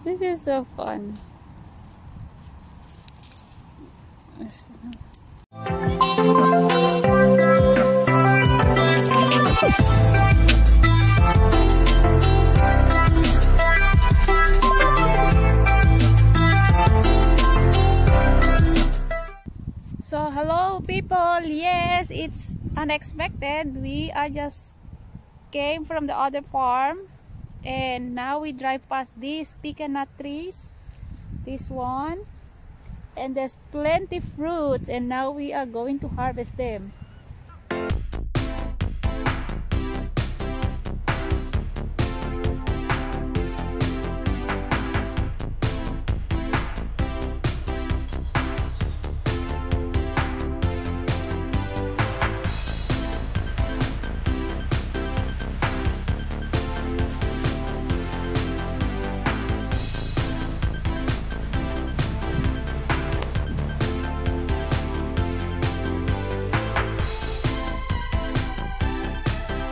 This is so fun. So hello people, yes, it's unexpected. We are just came from the other farm and now we drive past these pecan nut trees, this one, and there's plenty fruit, and now we are going to harvest them.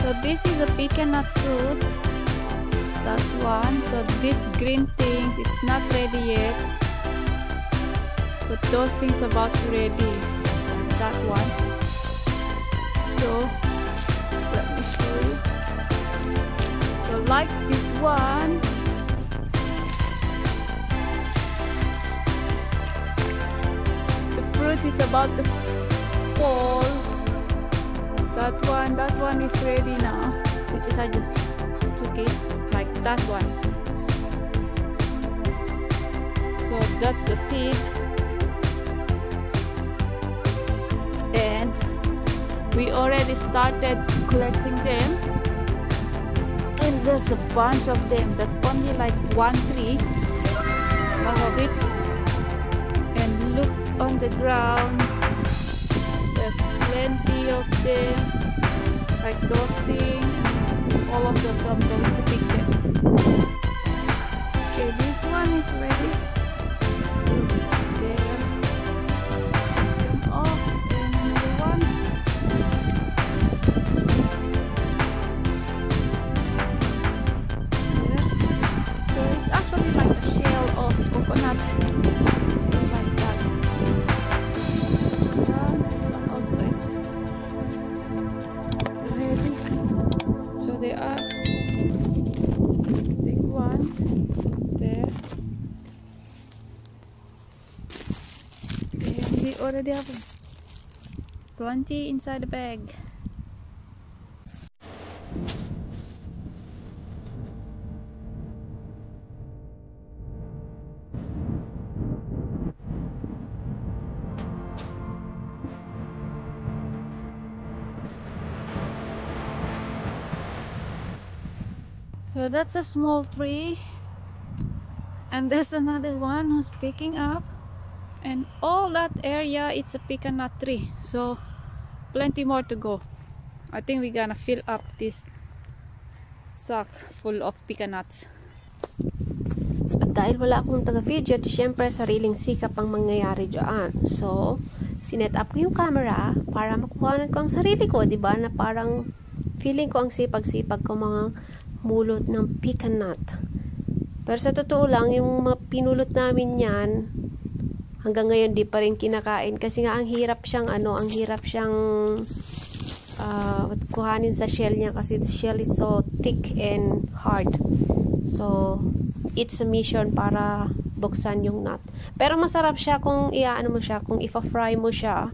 So this is a pecan nut fruit, that one. So these green things, it's not ready yet, but those things about to ready, that one. So let me show you. So like this one, the fruit is about to fall. That one is ready now, which is I just took it like that one. So that's the seed, and we already started collecting them, and there's a bunch of them. That's only like one tree, all of it. And look on the ground, there's plenty of them, like those things, all of those. I'm going to pick them. Okay, this one is ready. There, this come off, and another one. There. So it's actually like a shell of coconut. Like that. So this one also it's ready. So they are big ones there. And we already have 20 inside the bag. So that's a small tree, and there's another one who's picking up, and all that area it's a pecan nut tree, so plenty more to go. I think we're gonna fill up this sack full of pecan nuts. At dahil wala akong taga-video, di syempre sariling sikap ang mangyayari dyan. So, sinet up ko yung camera para makuha ko ang sarili ko, diba? Na parang feeling ko ang sipag-sipag ko mga mulot ng pecan nut. Pero sa totoo lang, yung mga pinulot namin yan, hanggang ngayon di pa rin kinakain. Kasi nga ang hirap siyang kuhanin sa shell niya, kasi the shell is so thick and hard. So, it's a mission para buksan yung nut. Pero masarap siya kung iaano mo siya, kung ipa-fry mo siya.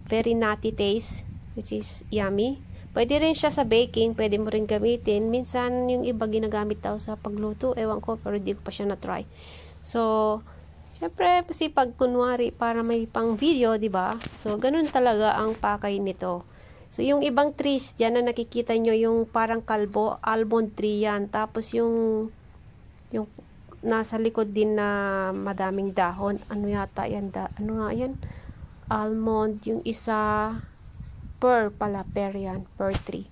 Very nutty taste, which is yummy. Pwede rin siya sa baking, pwede mo rin gamitin. Minsan, yung iba ginagamit daw sa pagluto, ewan ko, pero di ko pa siya na-try. So, syempre, pag kunwari, para may pang video, diba? So, ganun talaga ang pakay nito. So, yung ibang trees, dyan na nakikita nyo, yung parang kalbo, almond tree yan. Tapos, yung nasa likod din na madaming dahon. Ano yata yan? Ano nga yan? Almond, yung isa... pear pala, pear yan, pear tree.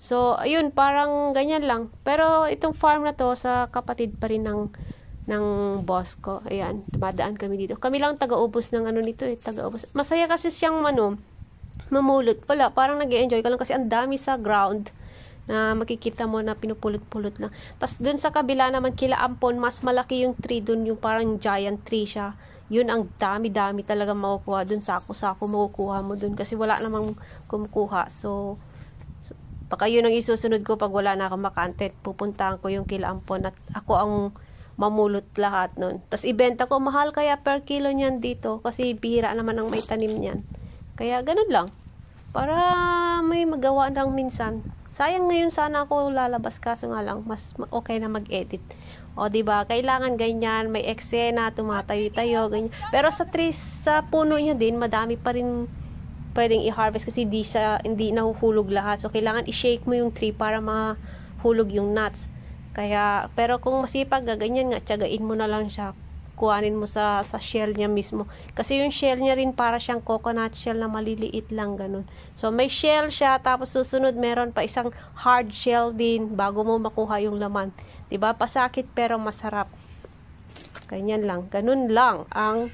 So, ayun, parang ganyan lang. Pero, itong farm na to, sa kapatid pa rin ng boss ko. Ayan, dumadaan kami dito. Kami lang taga-ubos ng ano nito, taga-ubos. Masaya kasi siyang, mamulot. Wala, parang nag-e-enjoy ka lang kasi ang dami sa ground na makikita mo na pinupulot-pulot lang. Tapos dun sa kabila naman kila Ampon, mas malaki yung tree dun, yung parang giant tree siya. Yun ang dami-dami talaga makukuha dun, sako-sako makukuha mo dun kasi wala namang kumukuha. So baka yun ang isusunod ko pag wala na akong makantet. Pupuntahan ko yung kila Ampon at ako ang mamulot lahat nun. Tapos ibenta ko, mahal kaya per kilo niyan dito kasi bihira naman ang may tanim niyan. Kaya ganun lang. Para may magawa lang minsan. Sayang ngayon sana ako lalabas kaso nga lang mas okay na mag-edit. O diba, kailangan ganyan, may eksena, tumatayo-tayo, ganyan. Pero sa trees, sa puno niya din, madami pa rin pwedeng i-harvest kasi hindi nahuhulog lahat. So kailangan i-shake mo yung tree para mahulog yung nuts. Kaya, pero kung masipag, ganyan nga, tiyagain mo na lang siya. Kuhanin mo sa shell niya mismo. Kasi yung shell niya rin para siyang coconut shell na maliliit lang, ganun. So, may shell siya, tapos susunod meron pa isang hard shell din bago mo makuha yung laman. Diba? Pasakit pero masarap. Ganyan lang. Ganun lang ang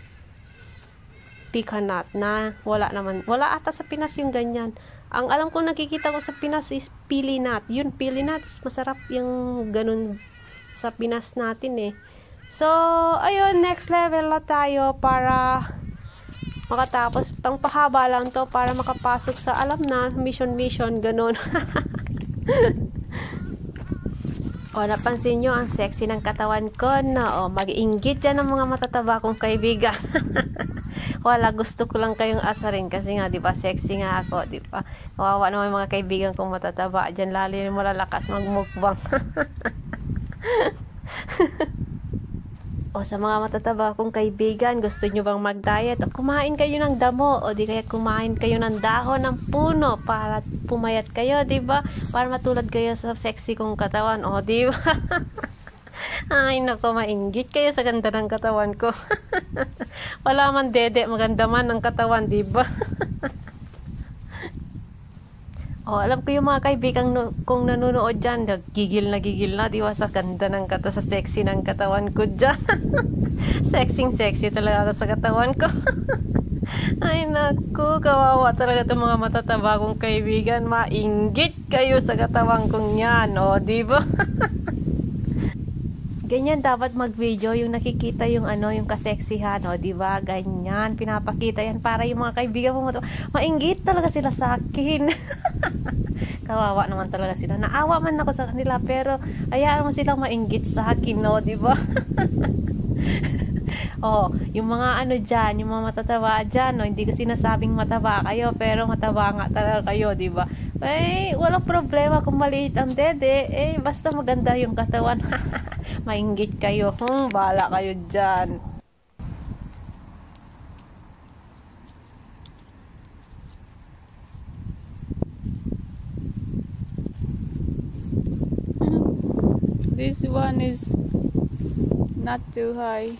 pecan nut na wala ata sa Pinas yung ganyan. Ang alam ko nakikita ko sa Pinas is pili nut. Yun, pili nut. Masarap yung ganun sa Pinas natin eh. So, ayun, next level na tayo para makatapos. Pangpahaba lang to para makapasok sa, alam na, mission, ganun. O, napansin nyo, ang sexy ng katawan ko na, o, mag-inggit dyan ng mga matataba kong kaibigan. Wala, gusto ko lang kayong asarin kasi nga, di ba, sexy nga ako, di ba? Kawawa naman mga kaibigan kong matataba dyan, lalo yung malalakas magmukbang. O, sa mga matataba kong kaibigan, gusto nyo bang mag-diet? O, kumain kayo ng damo, o di kaya kumain kayo ng dahon ng puno para pumayat kayo, di ba? Para matulad kayo sa sexy kong katawan, o, di ba? Ay, nako, mainggit kayo sa ganda ng katawan ko. Wala man dede, maganda man ang katawan, di ba? Oh, alam ko yung mga kaibigan kung nanonood dyan, gigil na, di ba, sa ganda ng sa sexy ng katawan ko dyan. Sexy talaga ako sa katawan ko. Ay, naku, kawawa talaga itong mga matataba kong kaibigan. Mainggit kayo sa katawan kong yan, o, di ba? Ganyan dapat mag-video, yung nakikita yung yung kaseksihan, o, di ba? Ganyan, pinapakita yan para yung mga kaibigan mo mainggit talaga sila sa akin. Kawawa naman talaga sila. Naawa man ako sa kanila, pero hayaan mo silang mainggit sa akin, no, di ba? Oh, yung mga dyan, yung mga matataba dyan, no, hindi ko sinasabing mataba kayo, pero mataba nga talaga kayo, di ba? Eh, walang problema kung maliit ang dede, basta maganda yung katawan. Mainggit kayo, bahala kayo dyan. This one is not too high.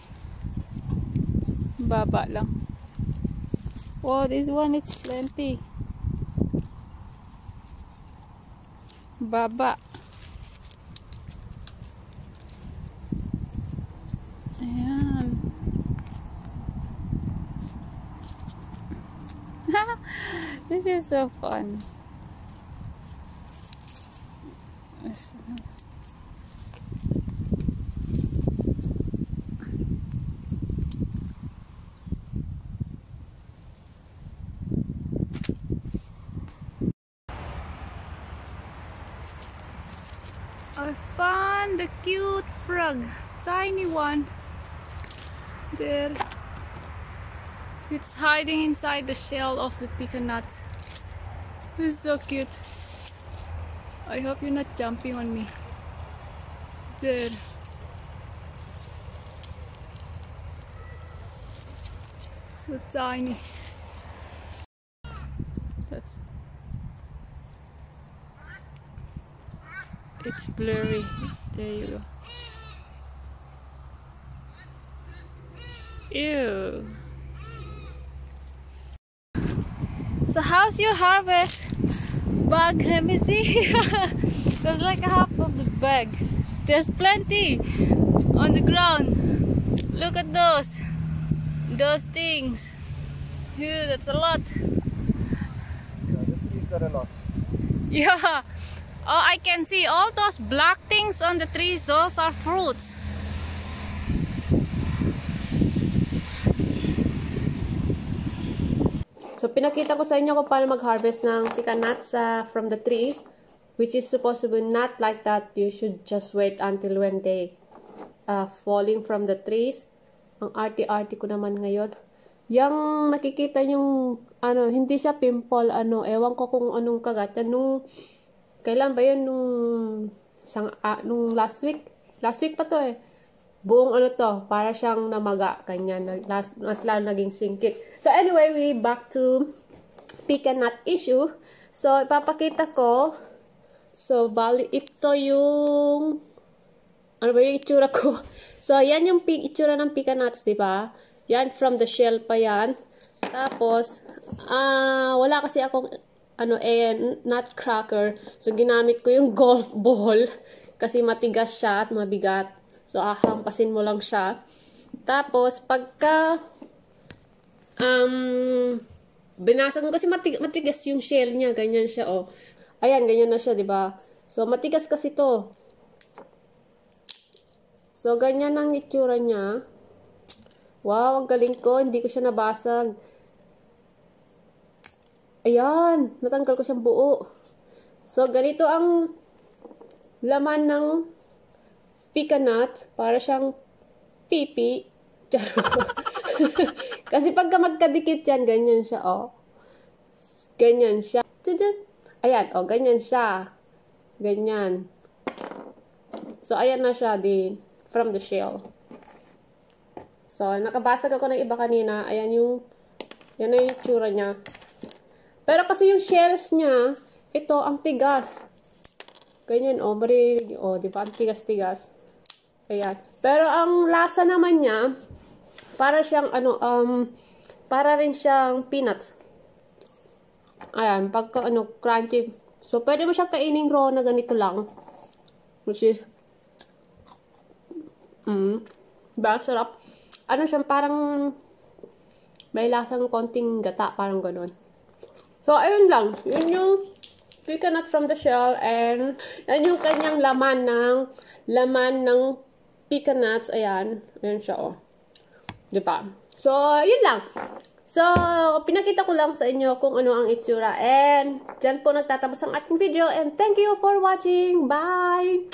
Baba lang. Oh, this one it's plenty. Baba. Ayan. This is so fun. I found a cute frog, tiny one. There. It's hiding inside the shell of the pecan nut. It's so cute. I hope you're not jumping on me. There. So tiny. It's blurry. There you go. Ew. So how's your harvest bag? Let me see. There's like a half of the bag. There's plenty on the ground. Look at those things. Ew, that's a lot. Yeah, got a lot. Yeah. Oh, I can see all those black things on the trees. Those are fruits. So, pinakita ko sa inyo kung paano mag-harvest ng pecan nuts from the trees, which is supposed to be not like that. You should just wait until when they falling from the trees. Ang arty-arty ko naman ngayon. Yang nakikita yung, hindi siya pimple, ewan ko kung anong kagat. Nung, kailan ba yun? Nung last week? Last week pa to eh. Buong para siyang namaga. Kanya, mas lalo naging singkit. So anyway, we back to pecan nut issue. So, ipapakita ko. So, bali, ito yung, ano ba yung itsura ko? So, yan yung itsura ng pecan nuts, di ba? Yan, from the shell pa yan. Tapos, wala kasi akong, nutcracker. So, ginamit ko yung golf ball. Kasi matigas siya at mabigat. So, hampasin mo lang siya. Tapos, pagka, binasag mo kasi matigas yung shell niya. Ganyan siya, oh. Ayan, ganyan na siya, di ba? So, matigas kasi to. So, ganyan ang itsura niya. Wow, ang galing ko. Hindi ko siya nabasag. Ayan, natanggal ko siyang buo. So, ganito ang laman ng pecan nut. Para siyang pipi. Kasi pagka magkadikit yan, ganyan siya, oh. Ganyan siya. Ayan, oh, ganyan siya. Ganyan. So, ayan na siya din from the shell. So, nakabasag ako ng iba kanina. Ayan yan na yung tsura niya. Pero kasi yung shells niya, ito, ang tigas. Ganyan, oh, marinig, oh, di ba? Ang tigas-tigas. Ayan. Pero ang lasa naman niya, para siyang, para rin siyang peanuts. Ayan, pagka, crunchy. So, pwede mo siya kaining raw na ganito lang. Which is, ba, sarap. Siya, parang, may lasang konting gata, parang ganun. So, ayun lang. Yun yung pecan nut from the shell, and yan yung kanyang laman ng pecan nuts. Ayan. Ayan siya, oh. Diba? So, yun lang. So, pinakita ko lang sa inyo kung ano ang itsura. And, dyan po nagtatapos ang ating video. And thank you for watching. Bye!